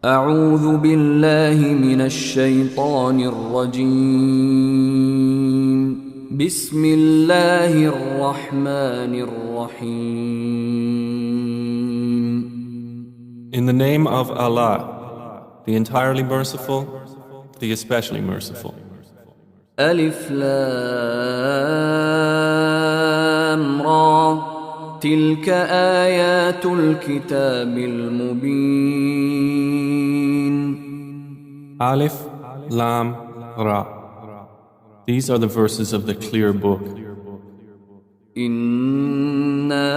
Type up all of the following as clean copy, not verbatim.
أعوذ بالله من الشيطان الرجيم. بسم الله الرحمن الرحيم. In the name of Allah, the entirely merciful, the especially merciful. ألف لام را تلك آيات الكتاب المبين. Alif, Lam, Ra. These are the verses of the clear book. إنا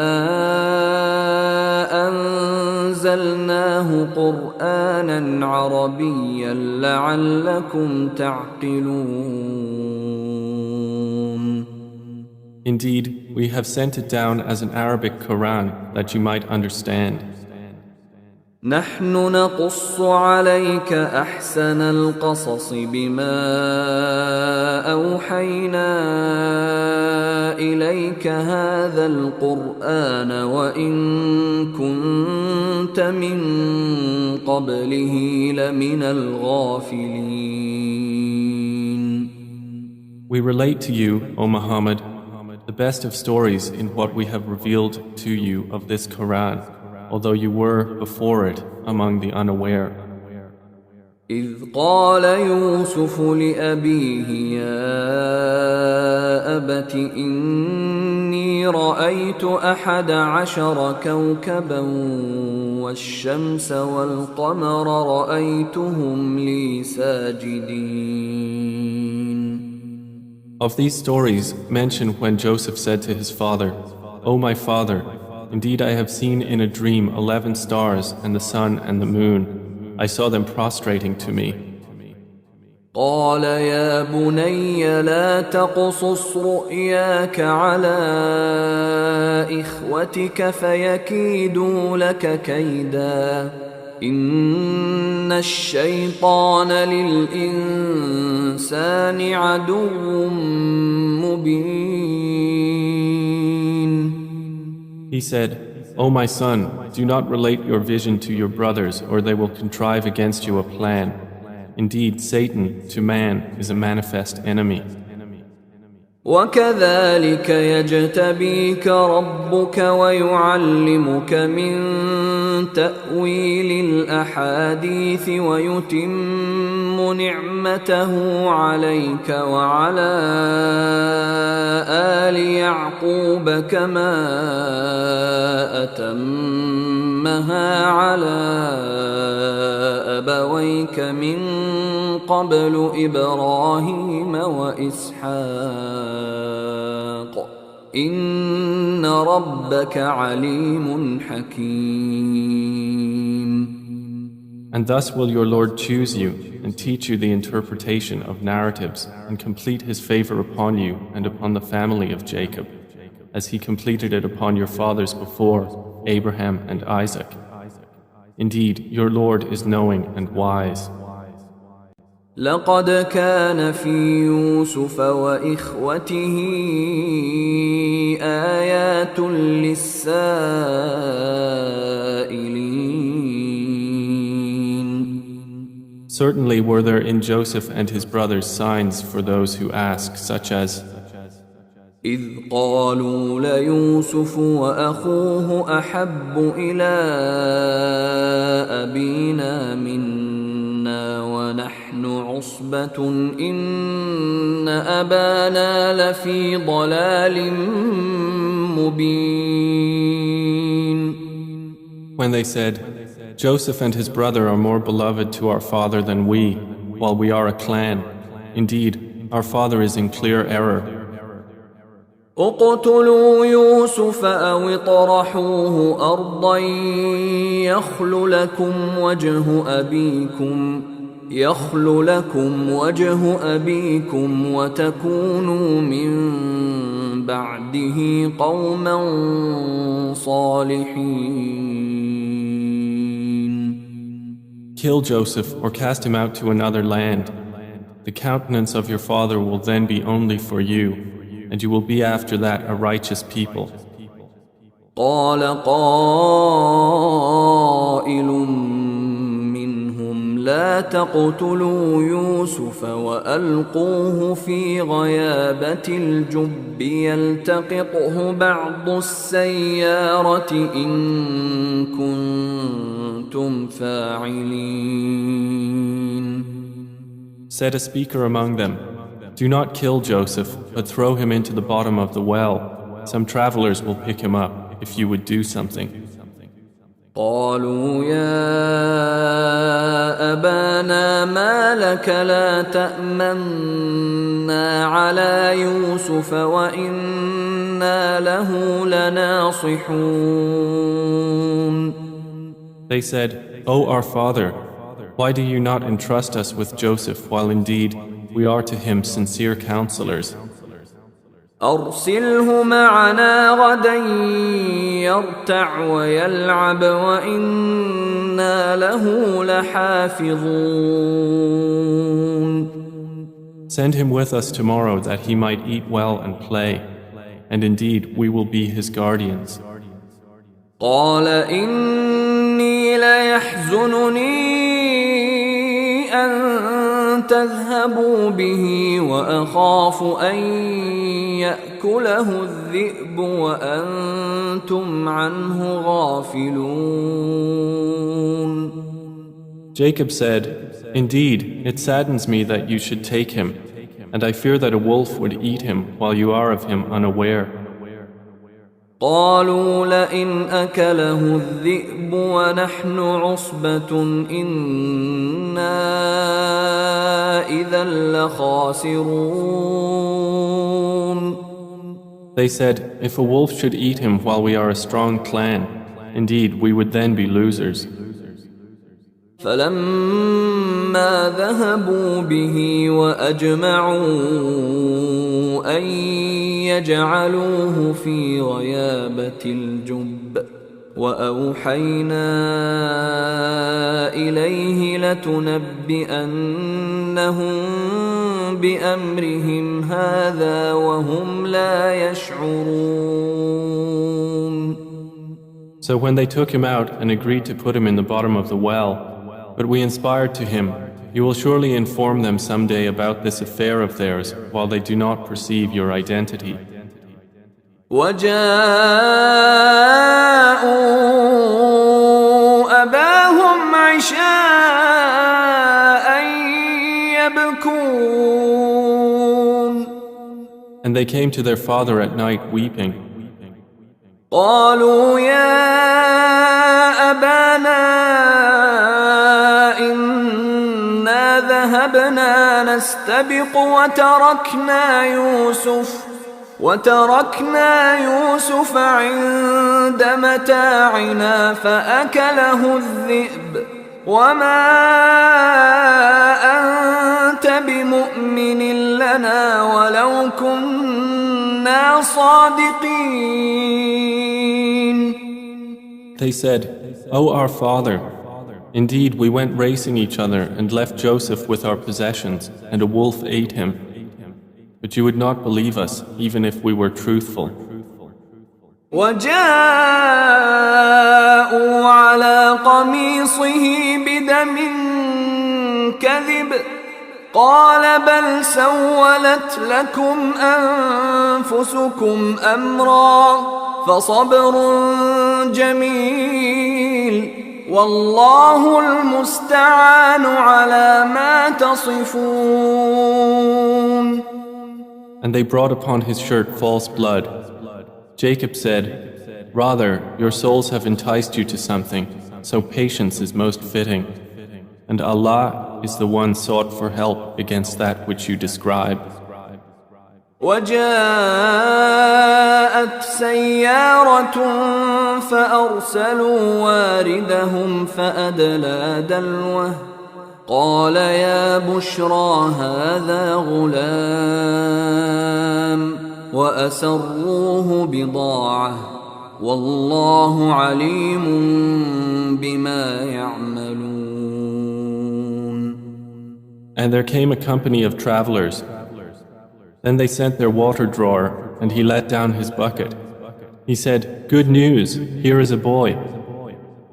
أنزلناه قرآنا عربيا لعلكم تعقلون. Indeed, we have sent it down as an Arabic Quran that you might understand. نحن نقص عليك أحسن القصص بما أوحينا إليك هذا القرآن وإن كنت من قبله لمن الغافلين. We relate to you, O Muhammad, the best of stories in what we have revealed to you of this Quran, although you were before it among the unaware. إذ قال يوسف لأبيه يا أبت إني رأيت 11 كوكبا والشمس والقمر رأيتهم لي ساجدين. Of these stories, mention when Joseph said to his father, O my father, indeed I have seen in a dream 11 stars and the sun and the moon. I saw them prostrating to me. قال يا بني لا تقصص رؤياك على إخوتك فيكيدوا لك كيدا إن الشيطان للإنسان عدو مبين. He said, O my son, do not relate your vision to your brothers or they will contrive against you a plan. Indeed, Satan to man is a manifest enemy. وكذلك يجتبيك ربك ويعلمك من تأويل الأحاديث ويتم نعمته عليك وعلى آل يعقوب كما أتمها على أبويك من قبل إبراهيم وإسحاق إن ربك عليم حكيم. And thus will your Lord choose you and teach you the interpretation of narratives and complete his favor upon you and upon the family of Jacob, as he completed it upon your fathers before, Abraham and Isaac. Indeed, your Lord is knowing and wise. لقد كان في يوسف وإخوته آيات للسائلين. Certainly were there in Joseph and his brothers signs for those who ask, such as إذ قالوا ليوسف وأخوه أحب إلى أبينا منا ونحن عصبة إن أبانا لفي ضلال مبين. When they said, Joseph and his brother are more beloved to our father than we, while we are a clan. Indeed, our father is in clear error. اقتلوا يوسف أو اطرحوه أرضا يخل لكم وجه أبيكم وتكونوا من بعده قوما صالحين. Kill Joseph or cast him out to another land. The countenance of your father will then be only for you, and you will be after that a righteous people. قال قائل لا تقتلوا يوسف وألقوه في غيابة الجب يلتقطه بعض السيارة إن كنتم فاعلين. Said a speaker among them, "Do not kill Joseph, but throw him into the bottom of the well. Some travelers will pick him up if you would do something." قالوا يا أبانا ما لك لا تأمنا على يوسف وإنا له لناصحون. They said, "O our father, why do you not entrust us with Joseph while indeed we are to him sincere counselors? أرسله معنا غدا يرتع ويلعب وإنا له لحافظون. Send him with us tomorrow that he might eat well and play, and indeed we will be his guardians." قال إني ليحزنني أن تذهبوا به وأخاف أن يأكله الذئب وأنتم عنه غافلون. Jacob said, "Indeed, it saddens me that you should take him, and I fear that a wolf would eat him while you are of him unaware." قالوا لئن أكله الذئب ونحن عصبة إنا إذا لخاسرون. They said, "If a wolf should eat him while we are a strong clan, indeed we would then be losers." فلما ذهبوا به وأجمعوا أن يجعلوه في غيابة الجب وأوحينا إليه لتنبئنهم بأمرهم هذا وهم لا يشعرون. So when they took him out and agreed to put him in the bottom of the well, but we inspired to him, "You will surely inform them someday about this affair of theirs while they do not perceive your identity." وجاءوا أباهم عشاء يبكون. And they came to their father at night weeping. قالوا يا أبانا إنا ذهبنا نستبق وتركنا يوسف عند متاعنا فأكله الذئب وما أنت بمؤمن لنا ولو كنا صادقين. They said, "O our father, indeed we went racing each other and left Joseph with our possessions, and a wolf ate him. But you would not believe us, even if we were truthful." وجاءوا على قميصه بدم كذب قال بل سولت لكم أنفسكم أمرا فصبر جميل والله المستعان على ما تصفون. And they brought upon his shirt false blood. Jacob said, "Rather, your souls have enticed you to something, so patience is most fitting. And Allah is the one sought for help against that which you describe." وجاءت سيارة فأرسلوا واردهم فأدلى دلوه قال يا بشرى هذا غلام وأسروه بضاعة والله عليم بما يعملون. And there came a company of travelers. Then they sent their water drawer, and he let down his bucket. He said, "Good news, here is a boy."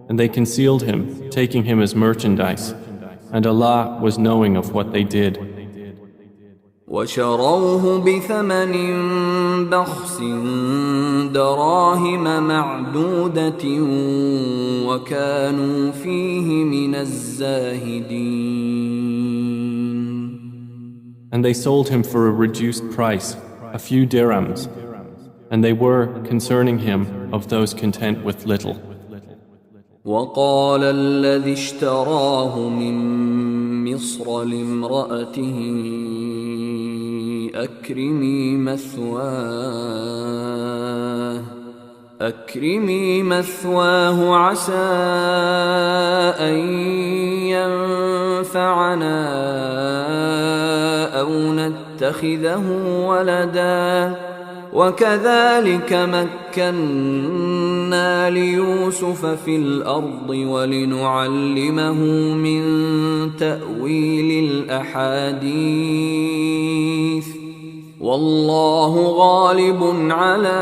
And they concealed him, taking him as merchandise. and Allah was knowing of what they did. وشروه بثمن بخس دراهم معدودة وكانوا فيه من الزاهدين. And they sold him for a reduced price, a few dirhams, and they were, concerning him, of those content with little. وقال الذي اشتراه من مصر لامرأته أكرمي مثواه عسى أن ينفعنا أو نتخذه ولدا وكذلك مكنا ليوسف في الأرض ولنعلمه من تأويل الأحاديث والله غالب على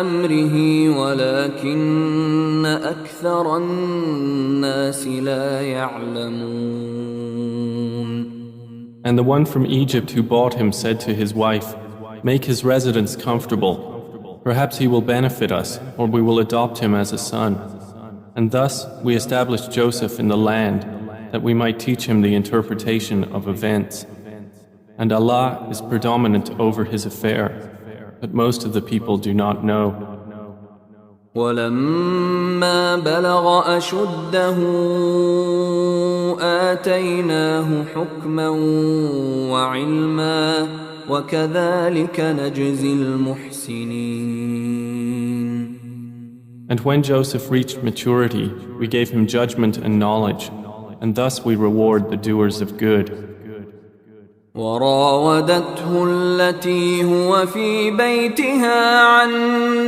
أمره ولكن أكثر الناس لا يعلمون. And the one from Egypt who bought him said to his wife, "Make his residence comfortable. Perhaps he will benefit us, or we will adopt him as a son." And thus we established Joseph in the land, that we might teach him the interpretation of events. And Allah is predominant over his affair, but most of the people do not know. ولما بلغ أشده آتيناه حكما وعلما وكذلك نجزي المحسنين. And when Joseph reached maturity, we gave him judgment and knowledge, and thus we reward the doers of good. وراودته التي هو في بيتها عن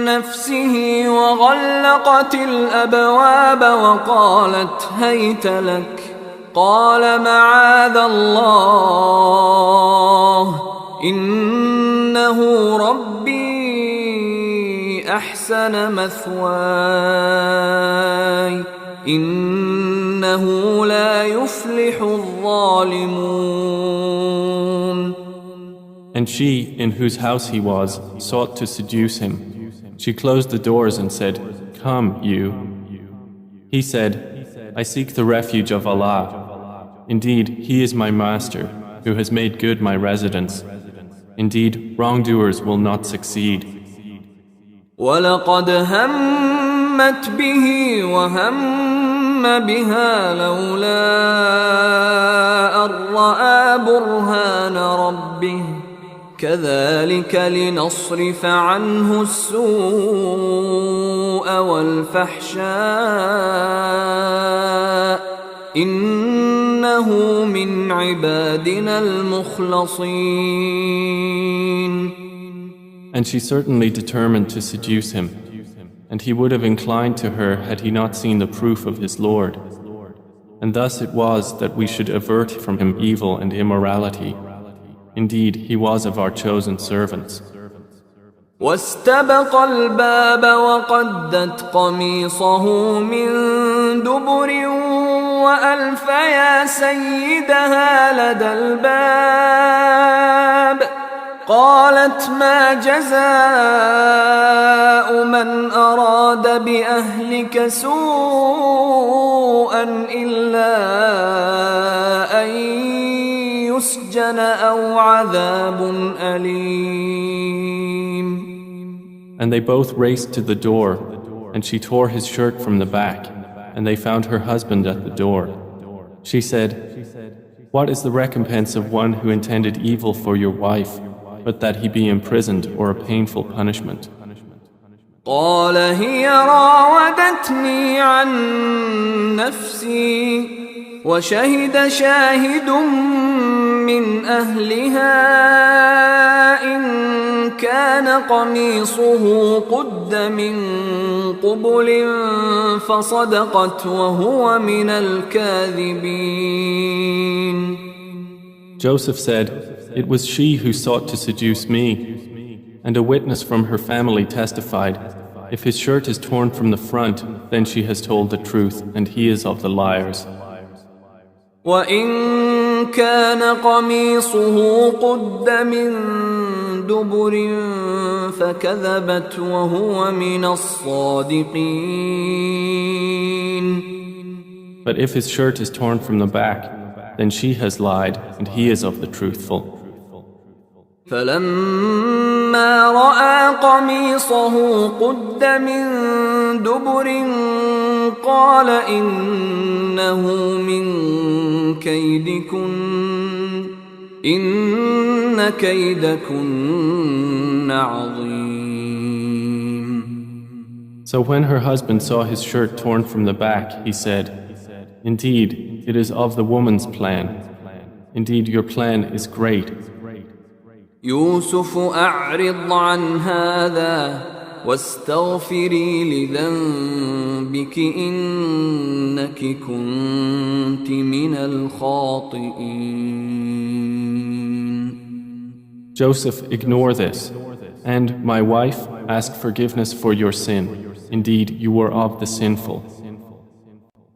نفسه وغلقت الأبواب وقالت هيت لك قال معاذ الله إنه ربي أحسن مثواي إنه لا يفلح الظالمون. And she, in whose house he was, sought to seduce him. She closed the doors and said, "Come, you." He said, "I seek the refuge of Allah. Indeed, He is my master, who has made good my residence. Indeed, wrongdoers will not succeed." وَلَقَدْ هَمَّتْ بِهِ وَهَمَّ بِهَا لَوْلَا أَن رَّأَىٰ بُرْهَانَ رَبِّهِ كَذَلِكَ لِنَصْرِفَ عَنْهُ السُّوءَ وَالْفَحْشَاءَ إِنَّهُ مِنْ عِبَادِنَا الْمُخْلَصِينَ. And she certainly determined to seduce him, and he would have inclined to her had he not seen the proof of his Lord. And thus it was that we should avert from him evil and immorality. Indeed, he was of our chosen servants. واستبق الباب وقدت قميصه من دبر وألف يا سيدها لدى الباب قالت ما جزاء من أراد بأهلك سوءا إلا أن يسجن أو عذاب أليم. And they both raced to the door, and she tore his shirt from the back, and they found her husband at the door. She said, "What is the recompense of one who intended evil for your wife, but that he be imprisoned or a painful punishment?" قال هي راودتني عن نفسي وشهد شاهد من أهلها إن كان قميصه قد من قبل فصدقت وهو من الكاذبين. Joseph said, "It was she who sought to seduce me." And a witness from her family testified, "If his shirt is torn from the front, then she has told the truth, and he is of the liars." وإن كان قميصه قد من دبر فكذبت وهو من الصادقين. But if his shirt is torn from the back, then she has lied and he is of the truthful. فلما رأى قميصه قد من دبر قال إنه من كيدكن إن كيدكن عظيم. So when her husband saw his shirt torn from the back, he said, "Indeed, it is of the woman's plan. Indeed, your plan is great." يوسف أعرض عن هذا واستغفري لذنبك إنك كنت من الخاطئين. Joseph, ignore this. And, my wife, ask forgiveness for your sin. Indeed, you were of the sinful.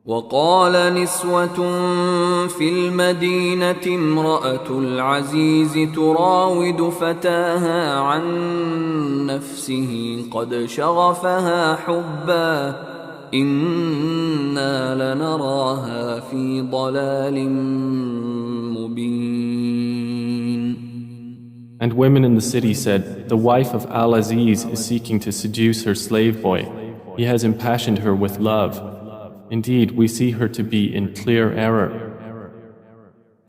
وقال نسوة في المدينة امرأة العزيز تراود فتاها عن نفسه قد شغفها حبا إنا لنراها في ضلال مبين. And women in the city said, "The wife of Al-Aziz is seeking to seduce her slave boy. He has impassioned her with love. Indeed, we see her to be in clear error."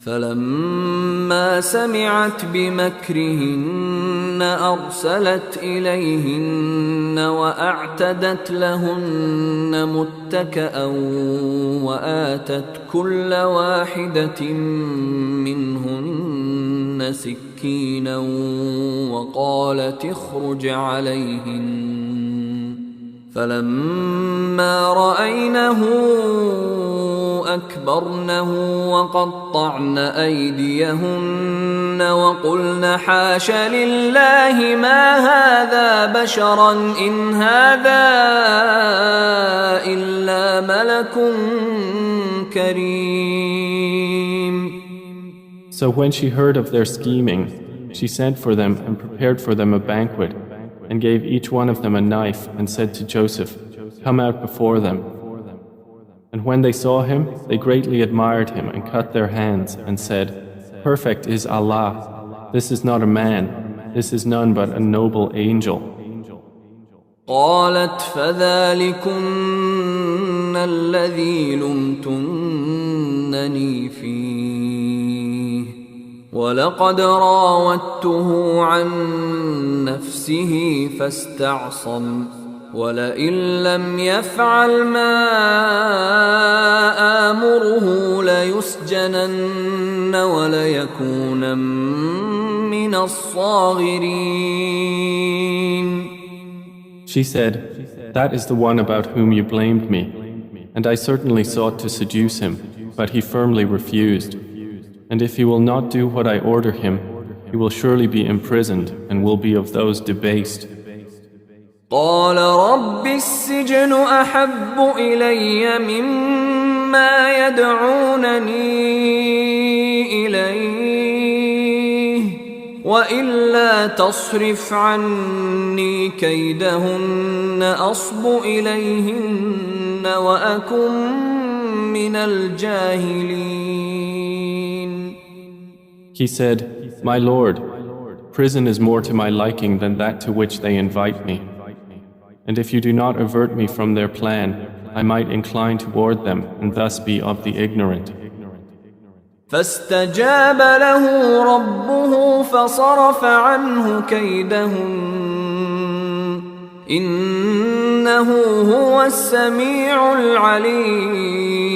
فلما سمعت بمكرهن أرسلت إليهن وأعتدت لهن متكأ وآتت كل واحدة منهن سكينا وقالت اخرج عليهن فلما رأينه أكبرنه وقطعن أيديهن وقلن حاش لله ما هذا بشرا إن هذا إلا ملك كريم. So when she heard of their scheming, she sent for them and prepared for them a banquet, and gave each one of them a knife and said to Joseph, "Come out before them." And when they saw him, they greatly admired him and cut their hands and said, "Perfect is Allah. This is not a man. This is none but a noble angel." قالت فذلكن الذي لمتنني فيه ولقد راودته عن نفسه فاستعصم ولئن لم يفعل ما آمره ليسجنن وليكون من الصاغرين. She said, "That is the one about whom you blamed me, and I certainly sought to seduce him, but he firmly refused. And if he will not do what I order him, he will surely be imprisoned and will be of those debased." قال رب السجن أحب إلي مما يدعونني إليه وإلا تصرف عني كيدهن أصب إليهن وأكن من الجاهلين. He said, "My Lord, prison is more to my liking than that to which they invite me. And if you do not avert me from their plan, I might incline toward them and thus be of the ignorant." فاستجاب له ربه فصرف عنه كيدهن إنه هو السميع العليم.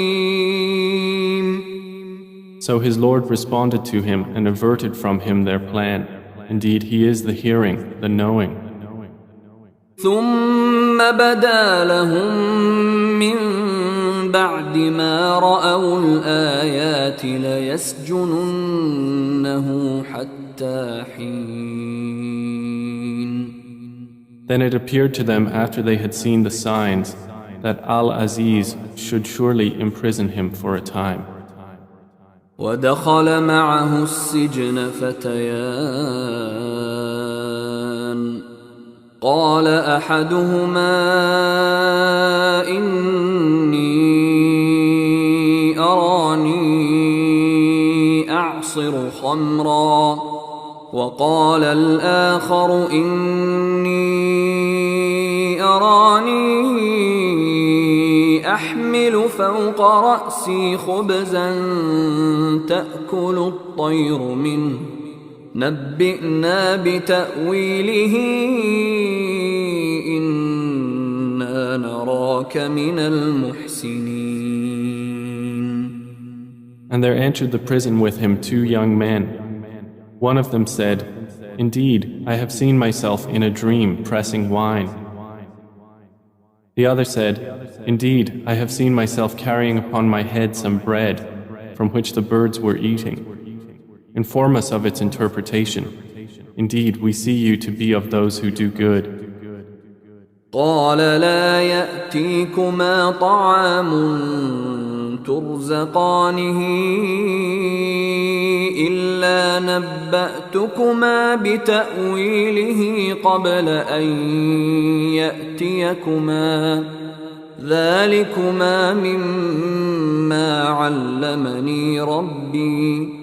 So his Lord responded to him and averted from him their plan. Indeed, he is the hearing, the knowing. ثم بدا لهم من بعد ما رأوا الآيات ليسجننه حتى حين. Then it appeared to them after they had seen the signs that Al-Aziz should surely imprison him for a time. ودخل معه السجن فتيان قال أحدهما إني أراني أعصر خمرا وقال الآخر إني أراني أحمل فوق رأسي خبزا تأكل الطير منه نبئنا بتأويله إنا نراك من المحسنين. And there entered the prison with him 2 young men. One of them said, "Indeed, I have seen myself in a dream pressing wine." The other said, "Indeed, I have seen myself carrying upon my head some bread from which the birds were eating. Inform us of its interpretation. Indeed, we see you to be of those who do good." قال لا يأتيكما طعام ترزقانه إلا نبأتكما بتأويله قبل أن يأتيكما ذلكما مما علمني ربي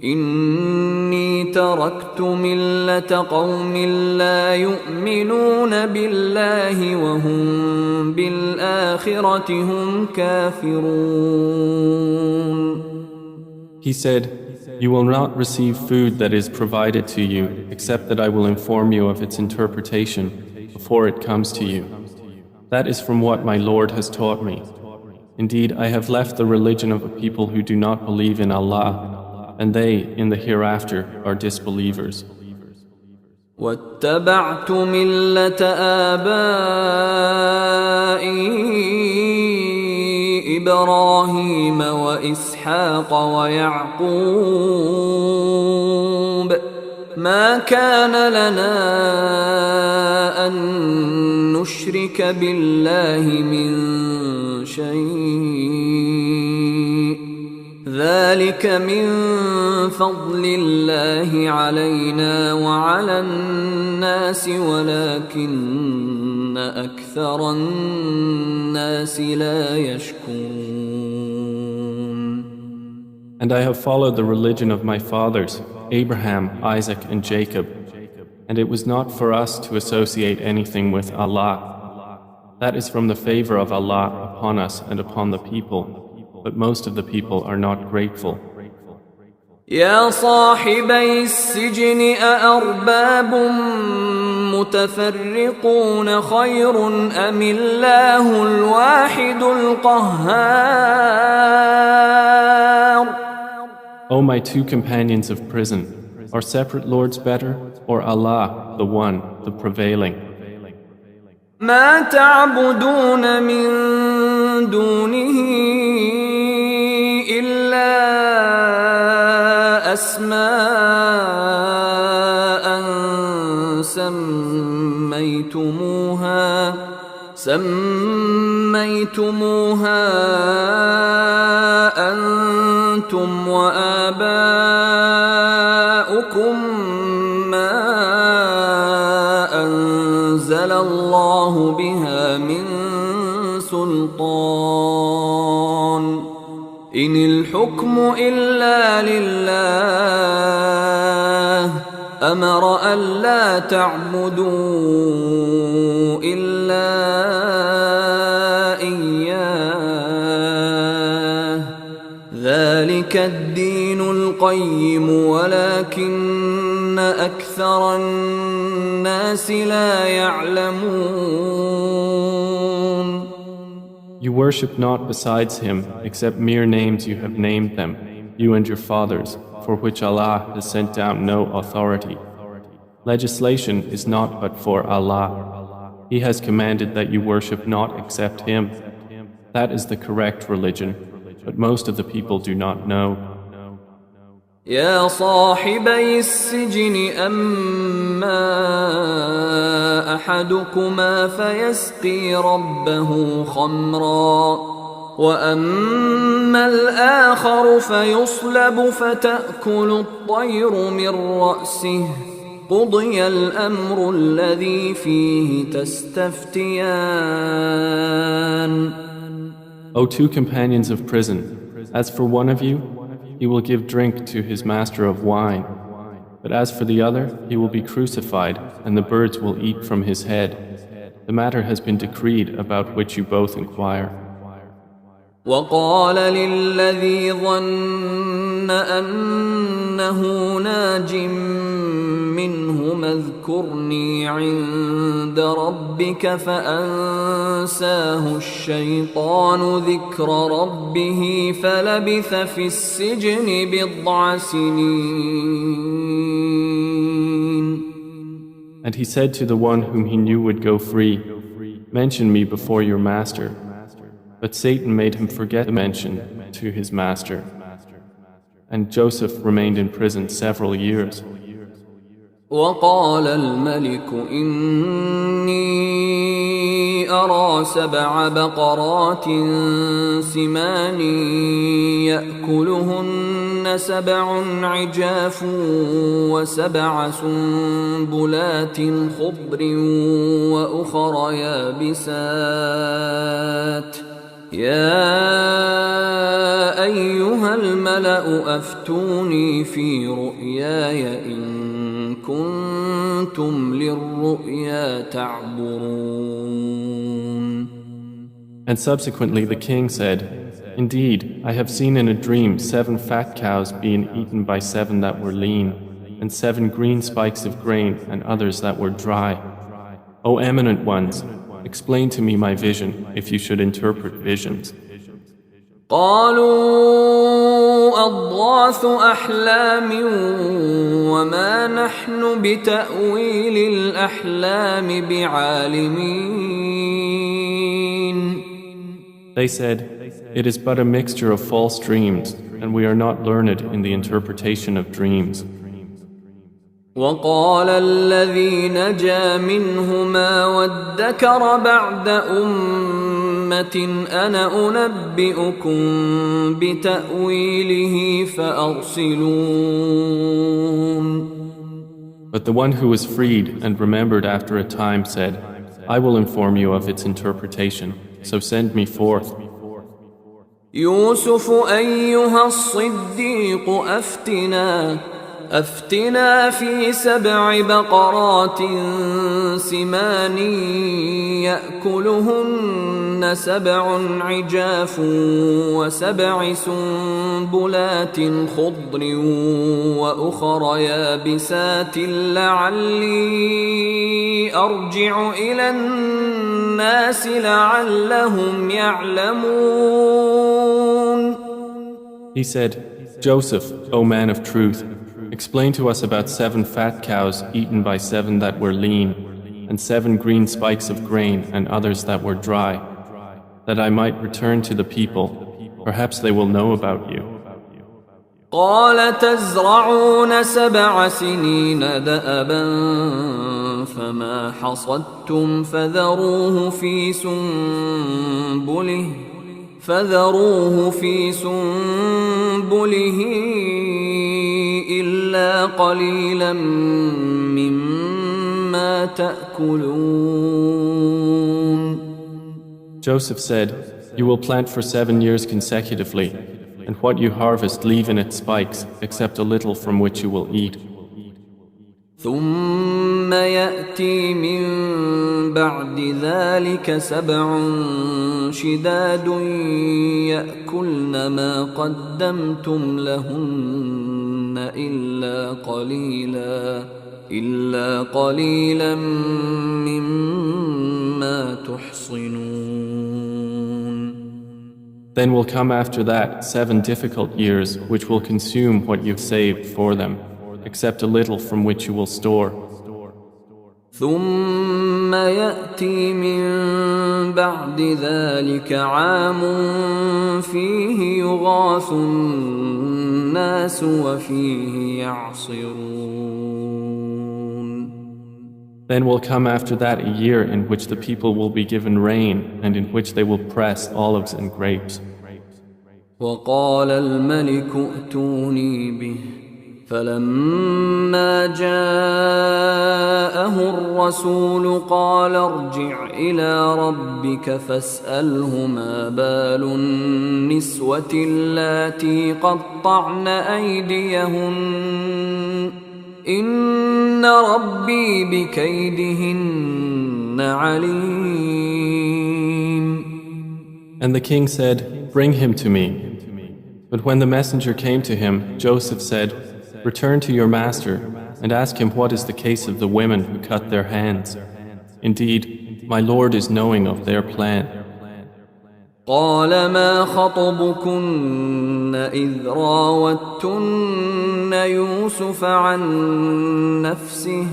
إني تركت ملة قوم لا يؤمنون بالله وهم بالآخرة هم كافرون. He said, "You will not receive food that is provided to you except that I will inform you of its interpretation before it comes to you. That is from what my Lord has taught me. Indeed, I have left the religion of a people who do not believe in Allah, and they, in the hereafter, are disbelievers." واتبعت ملة آبائي إبراهيم وإسحاق ويعقوب ما كان لنا أن نشرك بالله من شيء ذلك من فضل الله علينا وعلى الناس ولكن أكثر الناس لا يشكرون. And I have followed the religion of my fathers, Abraham, Isaac, and Jacob, and it was not for us to associate anything with Allah. That is from the favor of Allah upon us and upon the people, but most of the people are not grateful. يا صاحبي السجن أأرباب متفرقون خير أم الله الواحد القهار. O my 2 companions of prison, are separate lords better, or Allah, the one, the prevailing? ما تعبدون من دونه إلا أسماء سميتموها أنتم وآباؤكم ما أنزل الله بها من سلطان إن الحكم إلا لله أمر ألا تعبدوا إلا إياه ذلك الدين القيم ولكن أكثر الناس لا يعلمون. You worship not besides him except mere names you have named them, you and your fathers, for which Allah has sent down no authority. Legislation is not but for Allah. He has commanded that you worship not except Him. That is the correct religion, but most of the people do not know. يا صاحبي السجن أما أحدكما فيسقي ربه خمرا وأما الآخر فيصلب فتأكل الطير من رأسه قضي الأمر الذي فيه تستفتيان. O two companions of prison, as for one of you, he will give drink to his master of wine. But as for the other, he will be crucified, and the birds will eat from his head. The matter has been decreed about which you both inquire. وقال للذي ظن أنه ناج منهم اذكرني عند ربك فأنساه الشيطان ذكر ربه فلبث في السجن بضع سنين. And he said to the one whom he knew would go free, "Mention me before your master." But Satan made him forget the mention to his master. And Joseph remained in prison several years. وقال الملك إني أرى 7 بقرات سمان يأكلهن 7 عجاف و7 سنبلات خضر وأخر يابسات يا أيها الملأ أفتوني في رؤياي إن كنتم للرؤيا تعبرون. And subsequently the king said, "Indeed, I have seen in a dream 7 fat cows being eaten by 7 that were lean, and 7 green spikes of grain and others that were dry. O eminent ones, explain to me my vision if you should interpret visions." قالوا أضغاث أحلام وما نحن بتأويل الأحلام بعالمين. They said, "It is but a mixture of false dreams, and we are not learned in the interpretation of dreams." وقال الذي نجا منهما وادكر بعد أمة أنا أنبئكم بتأويله فأرسلون. But the one who was freed and remembered after a time said, "I will inform you of its interpretation, so send me forth." يوسف أيها الصديق أفتنا في 7 بقرات سمان يأكلهن 7 عجاف و7 سنبلات خضر وأخر يابسات لعلي أرجع إلى الناس لعلهم يعلمون. He said, "Joseph, O man of truth, explain to us about 7 fat cows eaten by 7 that were lean, and 7 green spikes of grain and others that were dry, that I might return to the people. Perhaps they will know about you." قال تزرعون 7 سنين دأبا فما حصدتم فذروه في سنبله إلا قليلا مما تأكلون. Joseph said, "You will plant for 7 years consecutively, and what you harvest leave in its spikes, except a little from which you will eat. ثم يأتي من بعد ذلك 7 شداد يأكلن ما قدمتم لهن إلا قليلا مما تحصنون. Then will come after that 7 difficult years which will consume what you've saved for them, except a little from which you will store. ثم يأتي من بعد ذلك عام فيه يغاث الناس وفيه يعصرون. Then will come after that a year in which the people will be given rain and in which they will press olives and grapes. وقال الملك ائتوني به فلما جاءه الرسول قال ارجع إلى ربك فاسأله ما بال النسوة اللاتي قطعن أيديهن إن ربي بكيدهن عليم. And the king said, "Bring him to me." But when the messenger came to him, Joseph said, "Return to your master and ask him what is the case of the women who cut their hands. Indeed, my Lord is knowing of their plan." قال ما خطبكن إذ راوتن يوسف عن نفسه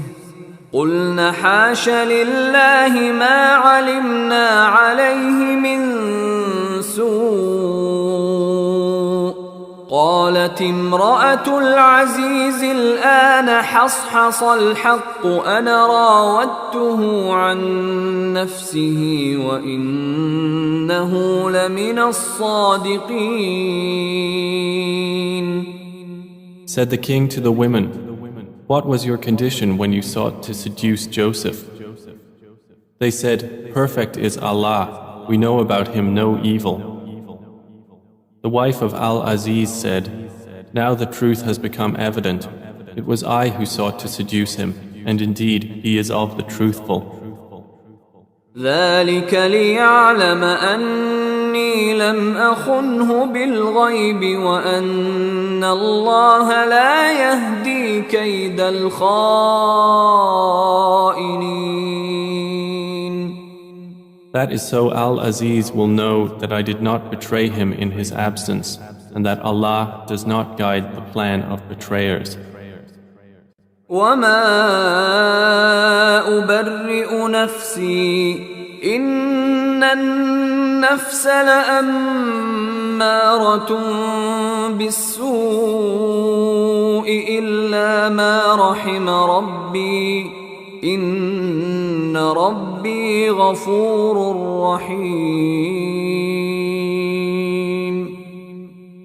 قلن حاش لله ما علمنا عليه من سوء قالت امرأة العزيز الآن حصحص الحق أنا راودته عن نفسه وإنه لمن الصادقين. Said the king to the women, "What was your condition when you sought to seduce Joseph?" They said, "Perfect is Allah. We know about him no evil." The wife of Al-Aziz said, "Now the truth has become evident. It was I who sought to seduce him, and indeed he is of the truthful." ذلك ليعلم أني لم أخنه بالغيب وأن الله لا يهدي كيد الخائنين. That is so Al-Aziz will know that I did not betray him in his absence, and that Allah does not guide the plan of betrayers. وما أبرئ نفسي إن النفس لأمارة بالسوء إلا ما رحم ربي إن ربي غفور رحيم.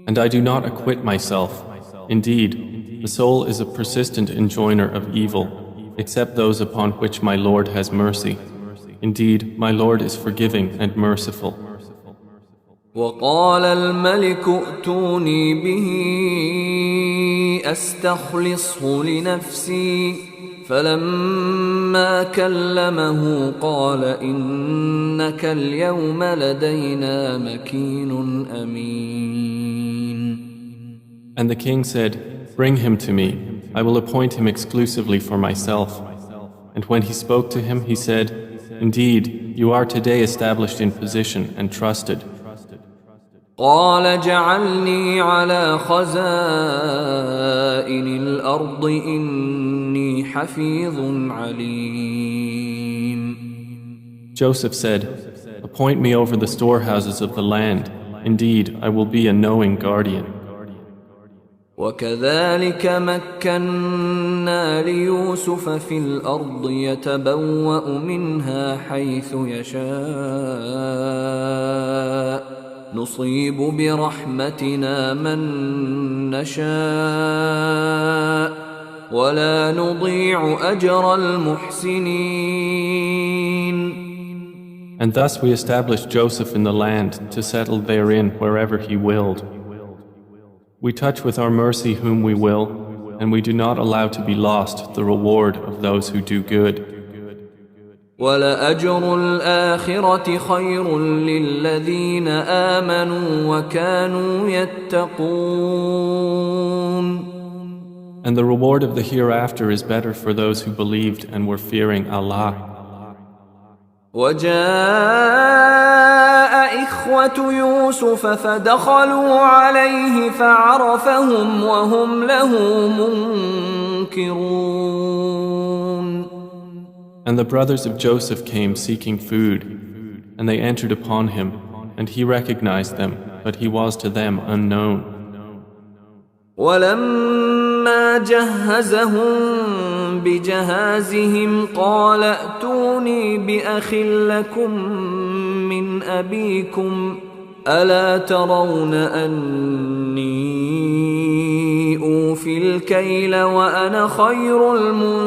And I do not acquit myself. Indeed, the soul is a persistent enjoiner of evil, except those upon which my Lord has mercy. Indeed, my Lord is forgiving and merciful. وقال الملك ائتوني به أستخلصه لنفسي فلما كلمه قال إنك اليوم لدينا مكين أمين. And the king said, "Bring him to me. I will appoint him exclusively for myself." And when he spoke to him, he said, "Indeed, you are today established in position and trusted." قال جعلني على خزائن الأرض إني حفيظ عليم. Joseph said, "Appoint me over the storehouses of the land. Indeed, I will be a knowing guardian." وكذلك مكنا ليوسف في الأرض يتبوأ منها حيث يشاء نصيب برحمتنا من نشاء ولا نضيع أجر المحسنين. And thus we established Joseph in the land to settle therein wherever he willed. We touch with our mercy whom we will, and we do not allow to be lost the reward of those who do good. وَلَأَجْرُ الْآخِرَةِ خَيْرٌ لِلَّذِينَ آمَنُوا وَكَانُوا يَتَّقُونَ. And the reward of the hereafter is better for those who believed and were fearing Allah. وجاء إخوة يوسف فدخلوا عليه فعرفهم وهم له منكرون. And the brothers of Joseph came seeking food, and they entered upon him, and he recognized them, but he was to them unknown. ولما جهزهم بجهازهم قال ائتوني بأخ لكم من أبيكم ألا ترون أني أوفي الكيل وأنا خير المنزلين.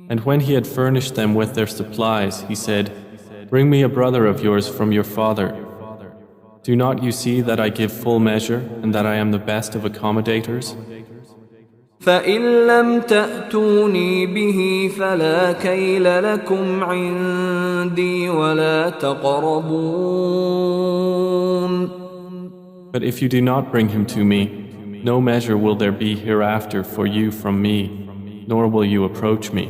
And when he had furnished them with their supplies, he said, "Bring me a brother of yours from your father. Do not you see that I give full measure and that I am the best of accommodators? فإن لم تأتوني به فلا كيل لكم عندي ولا تقربون." But if you do not bring him to me, no measure will there be hereafter for you from me, nor will you approach me.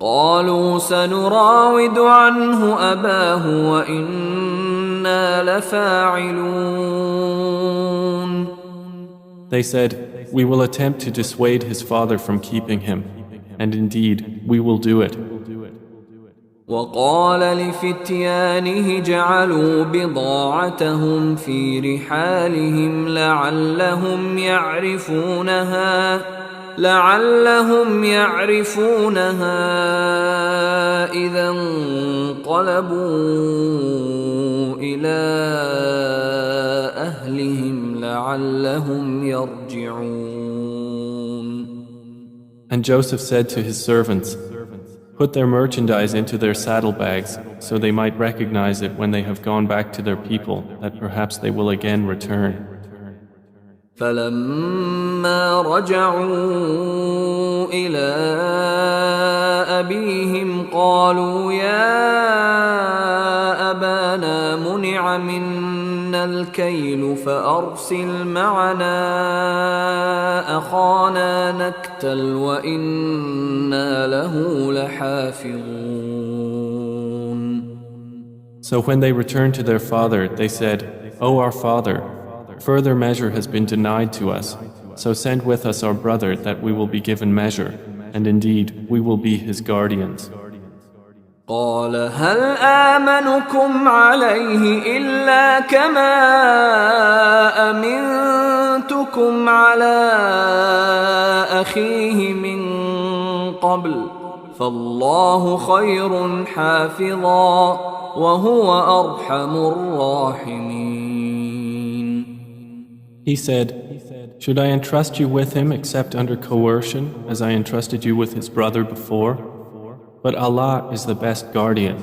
قالوا سنراود عنه أباه وإنا لفاعلون. They said, "We will attempt to dissuade his father from keeping him, and indeed we will do it." وقال لفتيانه جعلوا بضاعتهم في رحالهم لعلهم يعرفونها إذا انقلبوا إلى أهلهم لعلهم يرجعون. And Joseph said to his servants, "Put their merchandise into their saddlebags, so they might recognize it when they have gone back to their people, that perhaps they will again return." فلما رجعوا إلى أبيهم قالوا يا أبانا منع منا الكيل فأرسل معنا أخانا نكتل وإنا له لحافظون. So when they returned to their father, they said, "O our father, further measure has been denied to us, so send with us our brother that we will be given measure, and indeed we will be his guardians." قال هل آمنكم عليه إلا كما أمنتكم على أخيه من قبل فالله خير حافظا وهو أرحم الراحمين. He said, "Should I entrust you with him except under coercion, as I entrusted you with his brother before? But Allah is the best guardian,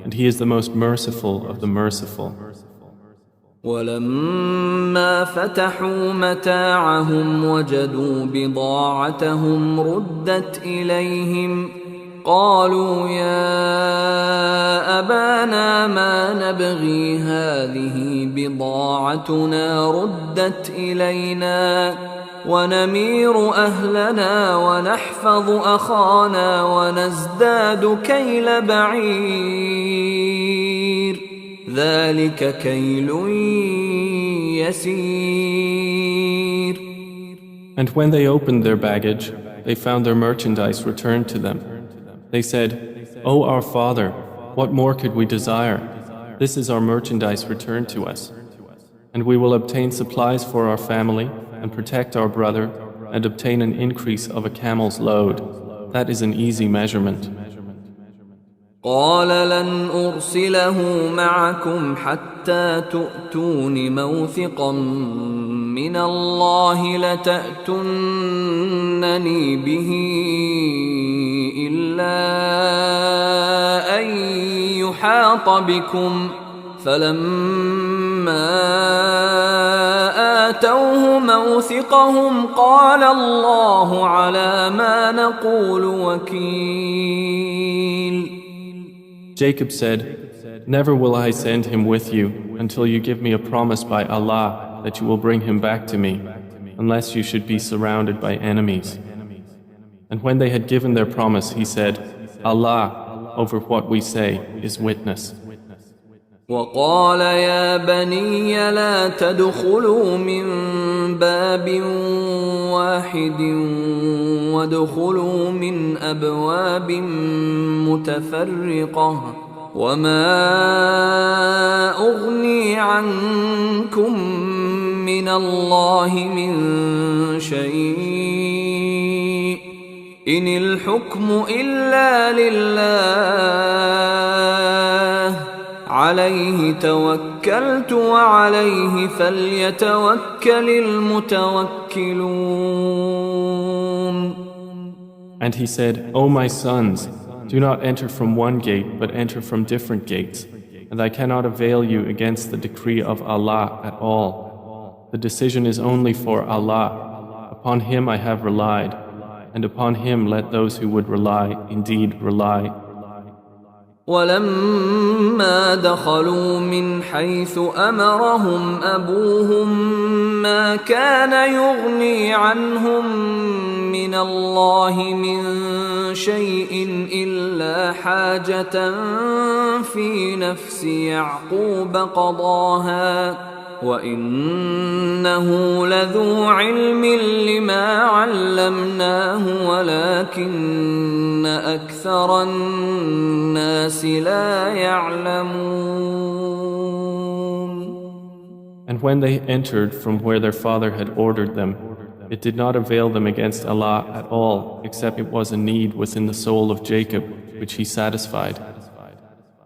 and He is the most merciful of the merciful." ولما فتحوا متاعهم وجدوا بضاعتهم ردت إليهم قالوا يا أبانا ما نبغي هذه بضاعتنا ردت إلينا ونمير أهلنا ونحفظ أخانا ونزداد كيل بعير ذلك كيل يسير. And when they opened their baggage, they found their merchandise returned to them. They said, "O our father, what more could we desire? This is our merchandise returned to us. And we will obtain supplies for our family and protect our brother and obtain an increase of a camel's load. That is an easy measurement." قال لن أرسله معكم حتى تؤتون موثقا من الله لتأتونني به إلا أن يحاط بكم فلما آتوه موثقهم قال الله على ما نقول وكيل. Jacob said, "Never will I send him with you until you give me a promise by Allah that you will bring him back to me, unless you should be surrounded by enemies." And when they had given their promise, he said, "Allah, over what we say, is witness." وقال يا بني لا تدخلوا من باب واحد وادخلوا من أبواب متفرقة وما أغني عنكم من الله من شيء إن الحكم إلا لله عليه توكلت وعليه فليتوكل المتوكلون. And he said, O my sons, do not enter from one gate, but enter from different gates, and I cannot avail you against the decree of Allah at all. The decision is only for Allah. Upon Him I have relied, and upon Him let those who would rely indeed rely. ولما دخلوا من حيث أمرهم أبوهم ما كان يغني عنهم من الله من شيء إلا حاجة في نفس يعقوب قضاها وإنه لذو علم لما علمناه ولكن أكثر الناس لا يعلمون. And when they entered from where their father had ordered them, it did not avail them against Allah at all, except it was a need within the soul of Jacob, which he satisfied.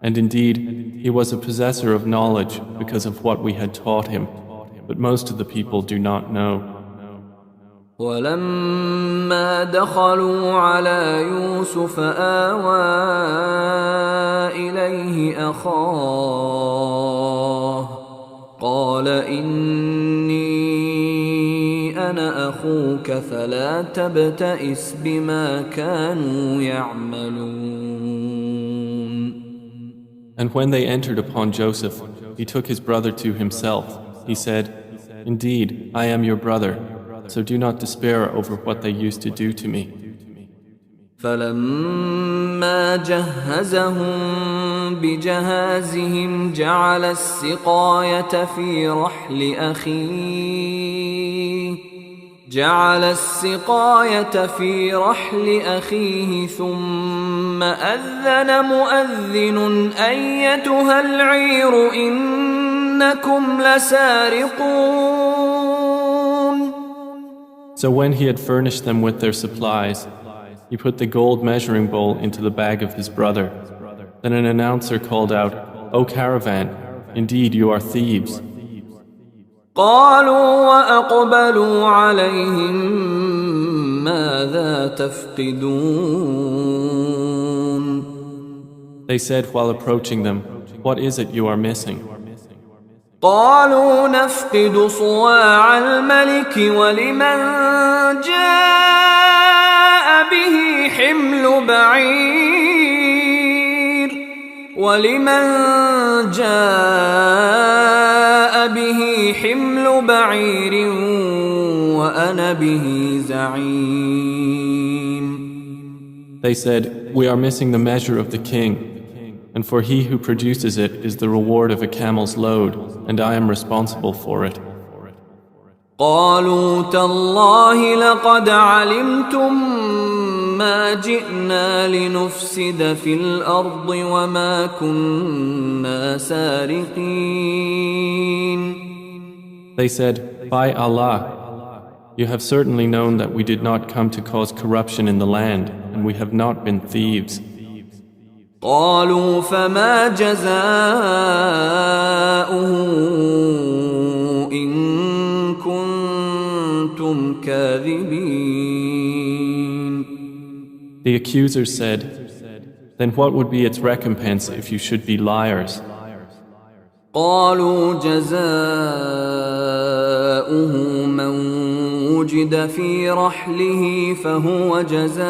And indeed, he was a possessor of knowledge because of what we had taught him, but most of the people do not know. ولما دخلوا على يوسف آوى إليه أخاه قال إني أنا أخوك فلا تبتئس بما كانوا يعملون. And when they entered upon Joseph, he took his brother to himself. He said, Indeed, I am your brother, so do not despair over what they used to do to me. فلما جهزهم بجهازهم جعل السقاية في رحل أخيه ثم أذن مؤذن أيتها العير إنكم لسارقون. So when he had furnished them with their supplies, he put the gold measuring bowl into the bag of his brother. Then an announcer called out, O caravan, indeed you are thieves. قالوا وأقبلوا عليهم ماذا تفقدون. They said while approaching them, What is it you are missing? قالوا نفقد صواع الملك ولمن جاء به حمل بعير وأنا به زعيم. They said, We are missing the measure of the king, and for he who produces it is the reward of a camel's load, and I am responsible for it. قالوا تالله لقد علمتم ما جئنا لنفسد في الأرض وما كنا سارقين. They said, By Allah, you have certainly known that we did not come to cause corruption in the land, and we have not been thieves. قالوا فما جزاؤه إن كنتم كاذبين. The accusers said, Then what would be its recompense if you should be liars? قالوا جزاؤه من وجد في رحله فهو جزاؤه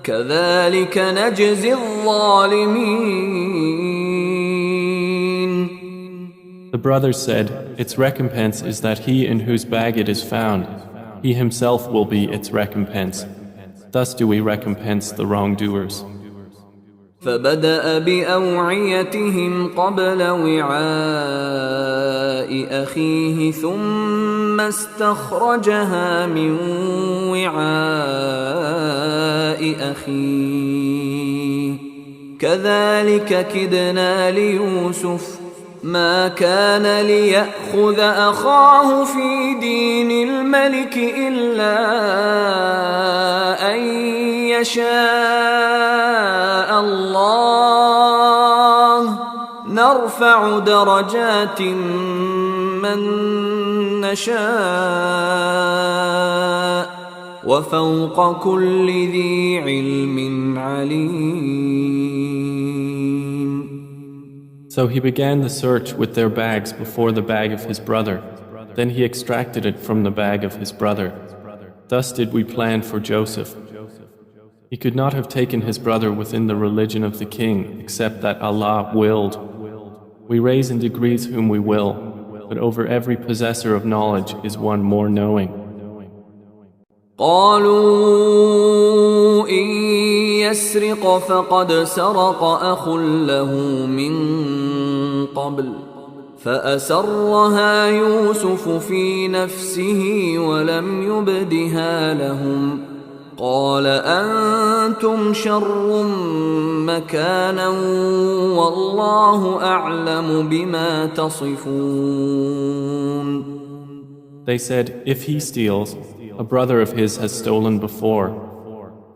كذلك نجزي الظالمين. The brothers said, Its recompense is that he in whose bag it is found, he himself will be its recompense. Thus do we recompense the wrongdoers. فبدأ بأوعيتهم قبل وعاء أخيه ثم استخرجها من وعاء أخيه كذلك كدنا ليوسف ما كان ليأخذ أخاه في دين الملك إلا أن يشاء الله نرفع درجات من نشاء وفوق كل ذي علم عليم. So he began the search with their bags before the bag of his brother. Then he extracted it from the bag of his brother. Thus did we plan for Joseph. He could not have taken his brother within the religion of the king except that Allah willed. We raise in degrees whom we will, but over every possessor of knowledge is one more knowing. قالوا إن يسرق فقد سرق أخ له من قبل فأسرها يوسف في نفسه ولم يبدها لهم قال أنتم شر مكانا والله أعلم بما تصفون. They said, if he steals, a brother of his has stolen before.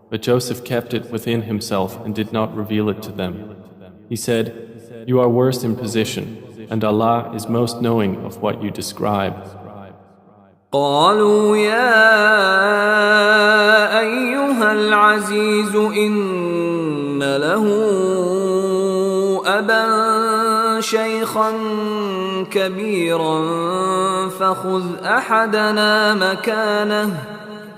But Joseph kept it within himself and did not reveal it to them. He said, you are worst in position, and Allah is most knowing of what you describe. قالوا يا أيها العزيز إن له أبا شيخا كبيرا فخذ أحدنا مكانه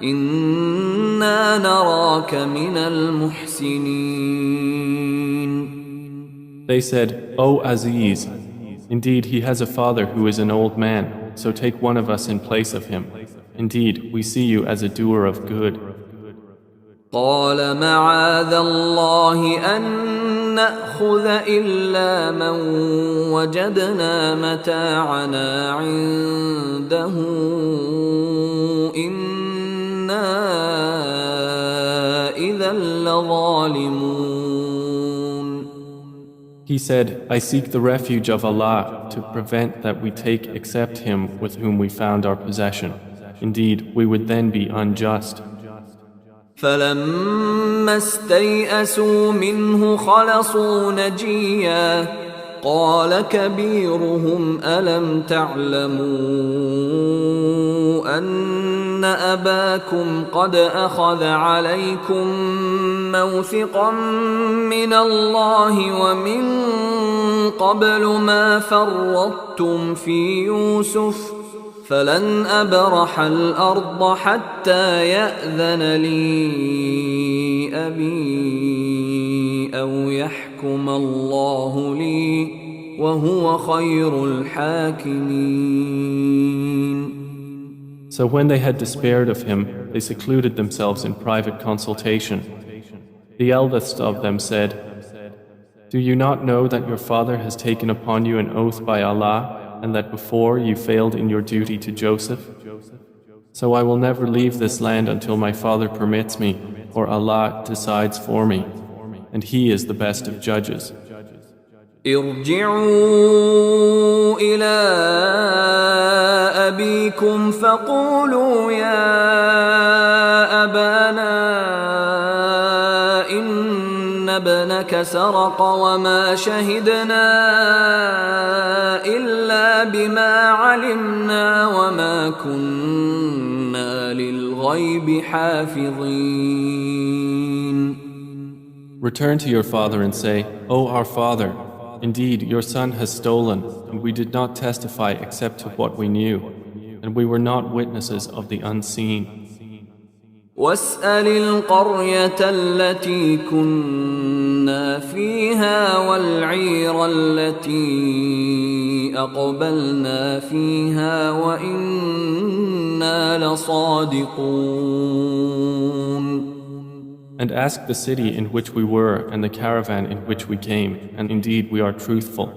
إنا نراك من المحسنين. They said, O Aziz, indeed he has a father who is an old man, so take one of us in place of him. Indeed, we see you as a doer of good. قال معاذ الله أن نأخذ إلا من وجدنا متاعنا عنده إنا إذا لظالمون. He said, I seek the refuge of Allah to prevent that we take except him with whom we found our possession. Indeed, we would then be unjust. فلما استيئسوا منه خلصوا نجيا قال كبيرهم ألم تعلموا أن أباكم قد أخذ عليكم موثقا من الله ومن قبل ما فرطتم في يوسف فلن أبرح الأرض حتى يأذن لي أبي أو يحكم الله لي وهو خير الحاكمين. So when they had despaired of him, they secluded themselves in private consultation. The eldest of them said, do you not know that your father has taken upon you an oath by Allah and that before you failed in your duty to Joseph? So I will never leave this land until my father permits me, or Allah decides for me, and He is the best of judges. ارجعوا إلى أبيكم فقولوا يا أبانا إن ابنك سرق وما شهدنا إلا بما علمنا وما كنا للغيب حافظين. Return to your father and say, O our father, indeed your son has stolen, and we did not testify except to what we knew, and we were not witnesses of the unseen. واسأل القرية التي كنا فيها والعير التي أقبلنا فيها وإنا لصادقون. And ask the city in which we were and the caravan in which we came, and indeed we are truthful.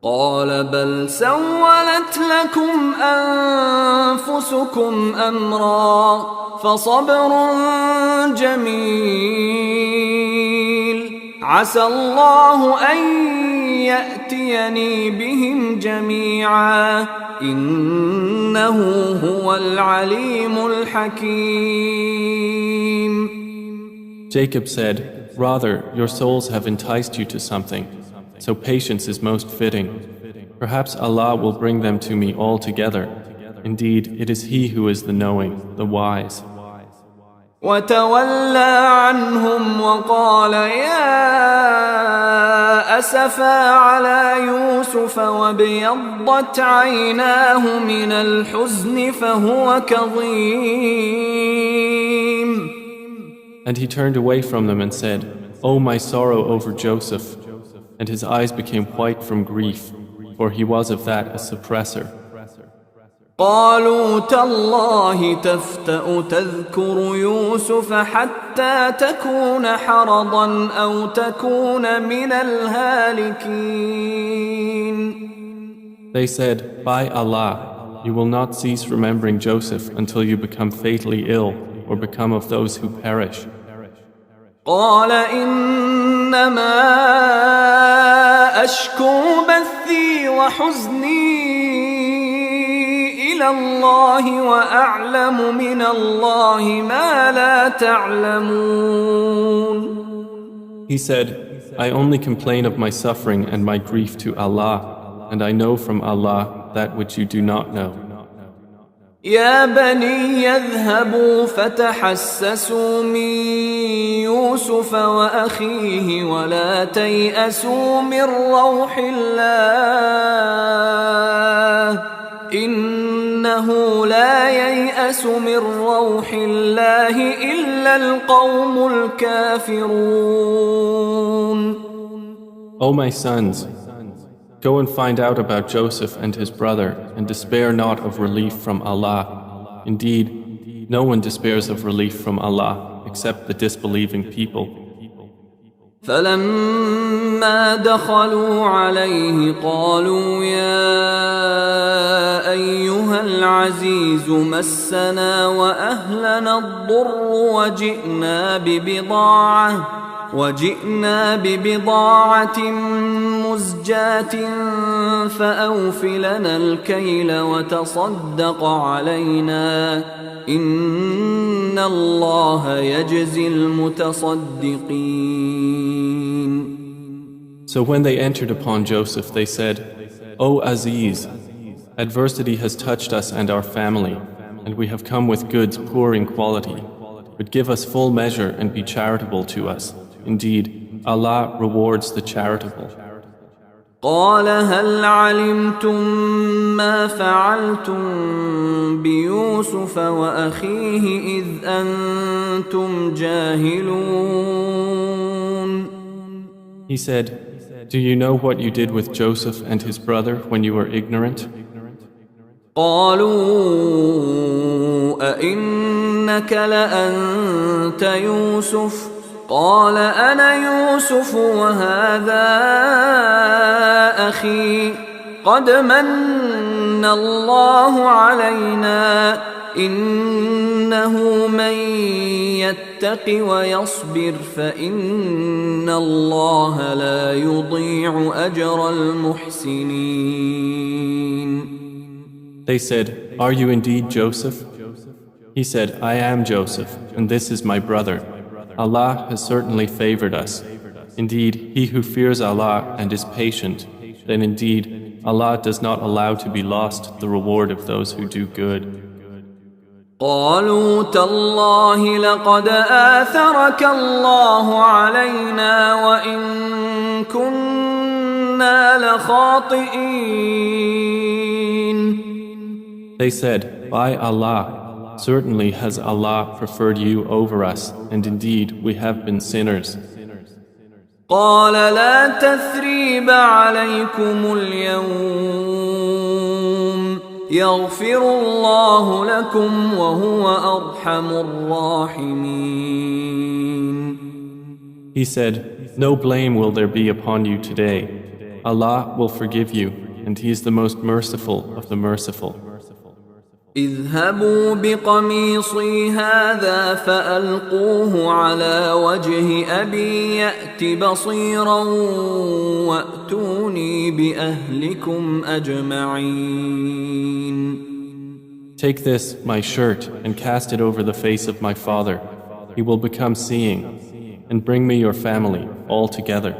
قال بل سولت لكم أنفسكم أمرا فصبر جميل عسى الله أن يأتيني بهم جميعا إنه هو العليم الحكيم. Jacob said, "Rather, your souls have enticed you to something, so patience is most fitting. Perhaps Allah will bring them to me all together. Indeed, it is He who is the knowing, the wise." وتولى عنهم وقال يا أسفا على يوسف وابيضت عيناه من الحزن فهو كظيم. And he turned away from them and said, "Oh, my sorrow over Joseph." And his eyes became white from grief, for he was of that a suppressor. قالوا تالله تفتأ تذكر يوسف حتى تكون حرضا أو تكون من الهالكين. They said, "By Allah, you will not cease remembering Joseph until you become fatally ill or become of those who perish." قال إنما أشكو بثي وحزني إلى الله وأعلم من الله ما لا تعلمون. He said, "I only complain of my suffering and my grief to Allah, and I know from Allah that which you do not know." يا بني يذهبوا فتحسسوا من يوسف وأخيه ولا تيأسوا من روح الله إنه لا ييأس من روح الله إلا القوم الكافرون. O my sons, go and find out about Joseph and his brother, and despair not of relief from Allah. Indeed, no one despairs of relief from Allah except the disbelieving people. فلما دخلوا عليه قالوا يا أيها العزيز مسنا وأهلنا الضر وجئنا ببضاعة مزجاة فأوف لنا الكيل وتصدق علينا إن الله يجزي المتصدقين. So when they entered upon Joseph, they said, "O Aziz, adversity has touched us and our family, and we have come with goods poor in quality. But give us full measure and be charitable to us. Indeed, Allah rewards the charitable." قال هل علمتم ما فعلتم بيوسف وأخيه إذ أنتم جاهلون. He said, "Do you know what you did with Joseph and his brother when you were ignorant?" قالوا أئنك لأنت يوسف قال أنا يوسف وهذا أخي قد من الله علينا إنه من يتق ويصبر فإن الله لا يضيع أجر المحسنين. They said, "Are you indeed Joseph?" He said, "I am Joseph, and this is my brother. Allah has certainly favored us. Indeed, he who fears Allah and is patient, then indeed Allah does not allow to be lost the reward of those who do good." قالوا تالله لقد آثرك الله علينا وإن كنا لخاطئين. They said, "By Allah, certainly has Allah preferred you over us, and indeed we have been sinners." قال لا تثريب عليكم اليوم يغفر الله لكم وهو أرحم الراحمين. He said, "No blame will there be upon you today. Allah will forgive you, and He is the most merciful of the merciful." اذهبوا بقميصي هذا فألقوه على وجه أبي يأت بصيرا وأتوني بأهلكم أجمعين. Take this, my shirt, and cast it over the face of my father. He will become seeing, and bring me your family all together.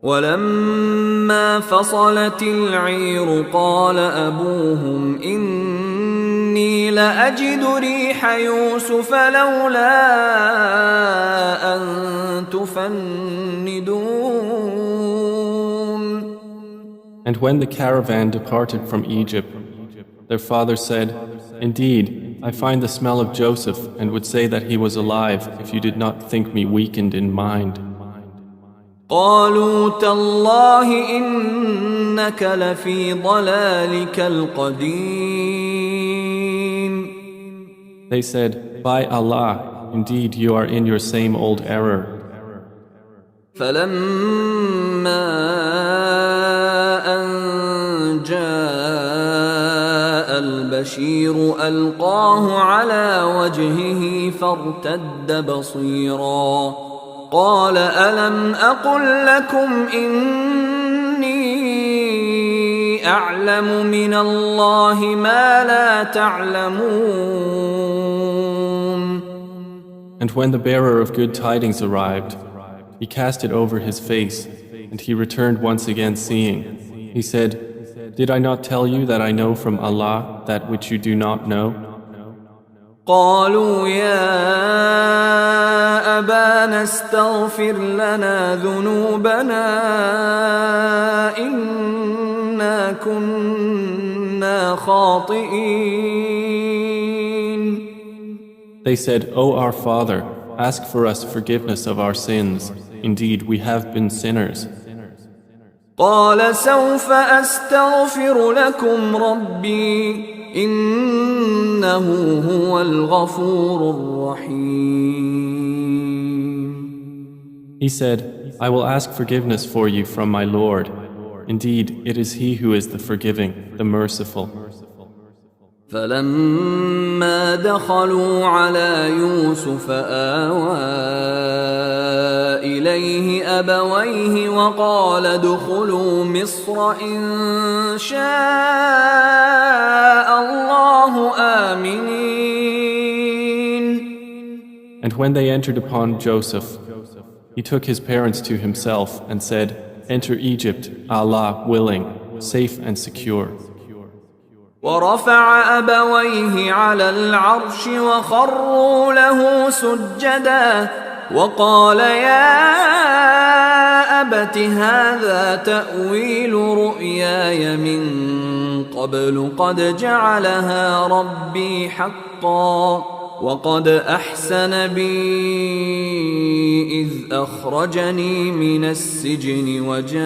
ولما فصلت العير قال أبوهم إني لأجد ريح يوسف لولا أن تفندون. And when the caravan departed from Egypt, their father said, Indeed, I find the smell of Joseph and would say that he was alive if you did not think me weakened in mind. قالوا تالله إنك لفي ضلالك القديم. They said, By Allah, indeed you are in your same old error. فلما أن جاء البشير ألقاه على وجهه فارتد بصيرا قال ألم أقل لكم إني أعلم من الله ما لا تعلمون. And when the bearer of good tidings arrived, he cast it over his face, and he returned once again seeing. He said, Did I not tell you that I know from Allah that which you do not know? قالوا يا أبانا استغفر لنا ذنوبنا إنا كنا خاطئين. They said, O our Father, ask for us forgiveness of our sins. Indeed, we have been sinners. قال سوف أستغفر لكم ربي إنه هو الغفور الرحيم. He said, I will ask forgiveness for you from my Lord. Indeed, it is He who is the forgiving, the merciful. فلما دخلوا على يوسف آوى إليه أبويه وقال ادخلوا مصر إن شاء الله آمنين. And when they entered upon Joseph, he took his parents to himself and said, Enter Egypt, Allah willing, safe and secure. ورفع أبويه على العرش وخروا له سجدا وقال يا أبت هذا تأويل رؤياي من قبل قد جعلها ربي حقا وقد أحسن بي إذ أخرجني من السجن وجاء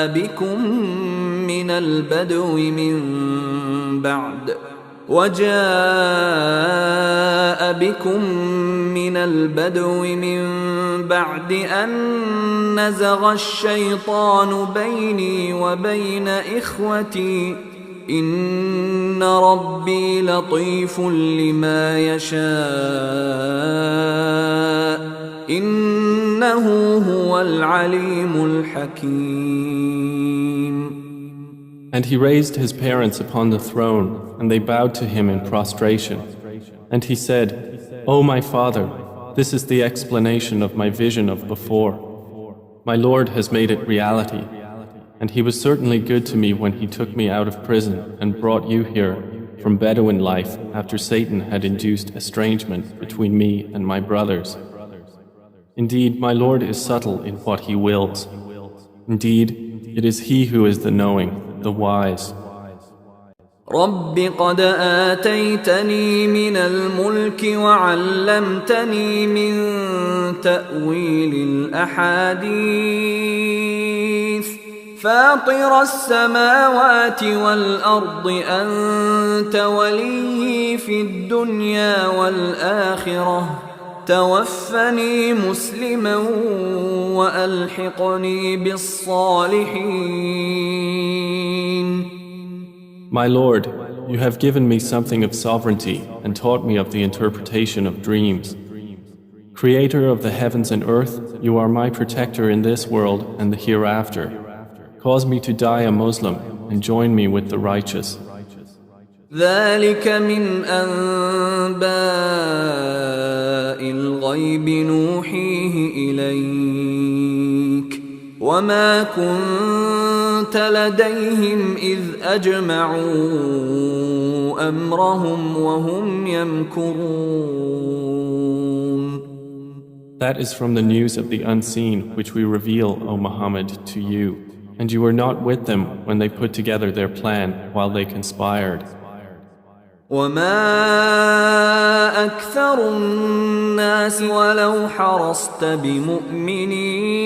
بكم من البدو من بعد أن نزغ الشيطان بيني وبين إخوتي إن ربي لطيف لما يشاء إنه هو العليم الحكيم. And he raised his parents upon the throne, and they bowed to him in prostration. And he said, O my father, this is the explanation of my vision of before. My Lord has made it reality. And he was certainly good to me when he took me out of prison and brought you here from Bedouin life after Satan had induced estrangement between me and my brothers. Indeed, my Lord is subtle in what he wills. Indeed, it is he who is the knowing, the wise. رب قد آتيتني من الملك وعلمتني من تأويل الأحاديث فاطر السماوات والأرض أنت ولي في الدنيا والآخرة توفني مسلما وألحقني بالصالحين. My Lord, you have given me something of sovereignty and taught me of the interpretation of dreams. Creator of the heavens and earth, you are my protector in this world and the hereafter. Cause me to die a Muslim and join me with the righteous. ذلك من أنباء الغيب نوحيه إليك وما كنت لديهم إذ أجمعوا أمرهم وهم يمكرون. That is from the news of the unseen which we reveal, O Muhammad, to you, and you were not with them when they put together their plan while they conspired. وما أكثر الناس ولو حرصت بمؤمنين.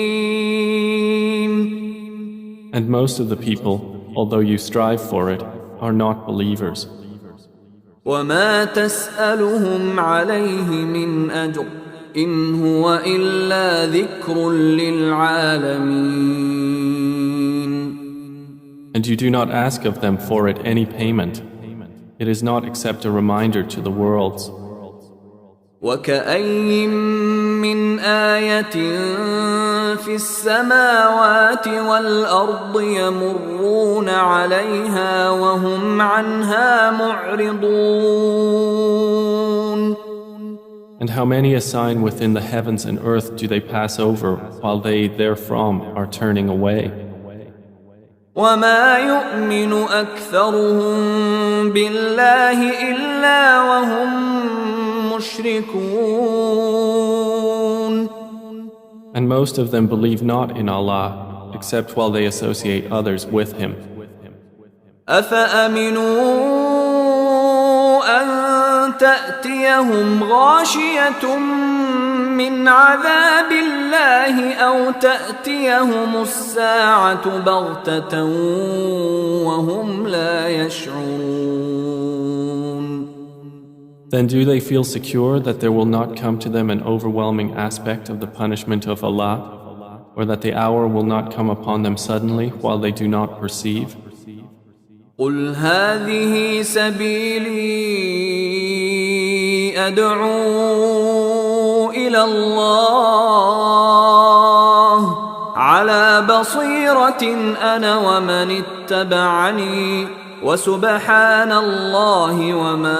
And most of the people, although you strive for it, are not believers. وما تسألهم عليه من أجر إن هو إلا ذكر للعالمين. And you do not ask of them for it any payment. It is not except a reminder to the worlds. وكأين من آية في السماوات والأرض يمرون عليها وهم عنها معرضون. And how many a sign within the heavens and earth do they pass over while they therefrom are turning away? وما يؤمن أكثرهم بالله إلا وهم مشركون. And most of them believe not in Allah except while they associate others with Him. أفأمنوا أن تأتيهم غاشية من عذاب الله أو تأتيهم الساعة بغتة وهم لا يشعرون. Then do they feel secure that there will not come to them an overwhelming aspect of the punishment of Allah, or that the hour will not come upon them suddenly while they do not perceive? قل هذه سبيلي أدعو إلى الله على بصيرة أنا ومن اتبعني وسبحان الله وما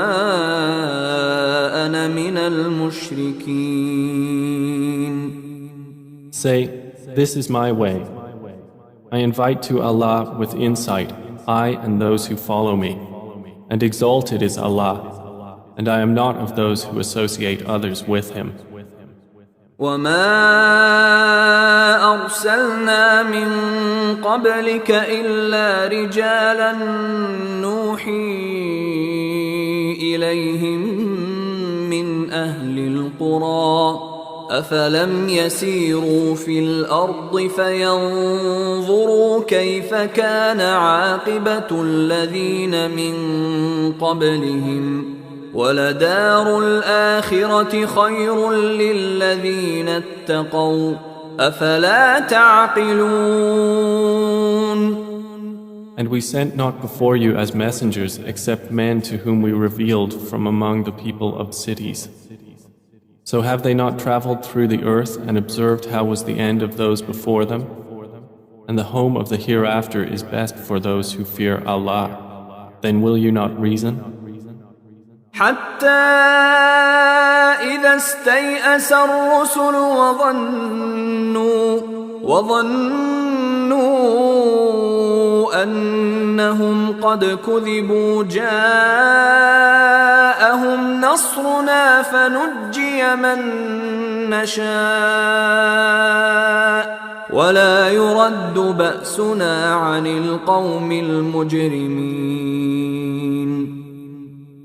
أنا من المشركين. Say, this is my way. I invite to Allah with insight, I and those who follow me, and exalted is Allah, and I am not of those who associate others with Him. وما أرسلنا من قبلك إلا رجالا نوحي إليهم من أهل القرى أفلم يسيروا في الأرض فينظروا كيف كان عاقبة الذين من قبلهم ولدار الآخرة خير للذين اتقوا أفلا تعقلون. And we sent not before you as messengers except men to whom we revealed from among the people of cities. So have they not traveled through the earth and observed how was the end of those before them? And the home of the hereafter is best for those who fear Allah. Then will you not reason? حتى إذا استيأس الرسل وظنوا أنهم قد كذبوا جاءهم نصرنا فنجي من نشاء ولا يرد بأسنا عن القوم المجرمين.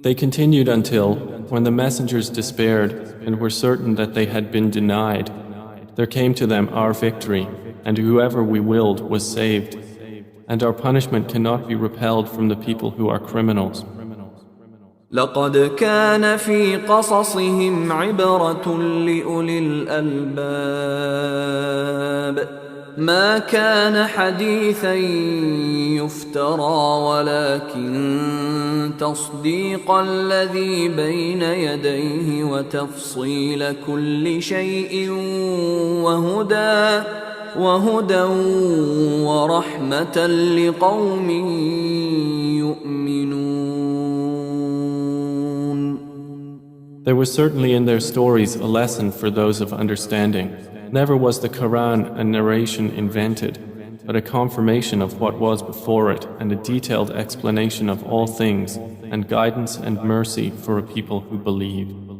They continued until, when the messengers despaired and were certain that they had been denied, there came to them our victory, and whoever we willed was saved, and our punishment cannot be repelled from the people who are criminals. لقد كان في قصصهم عبرة لأولي الألباب ما كان حديثا يفترى ولكن تصديق الذي بين يديه وتفصيل كل شيء وهدى ورحمة لقوم يؤمنون. There was certainly in their stories a lesson for those of understanding. Never was the Quran a narration invented, but a confirmation of what was before it and a detailed explanation of all things and guidance and mercy for a people who believe.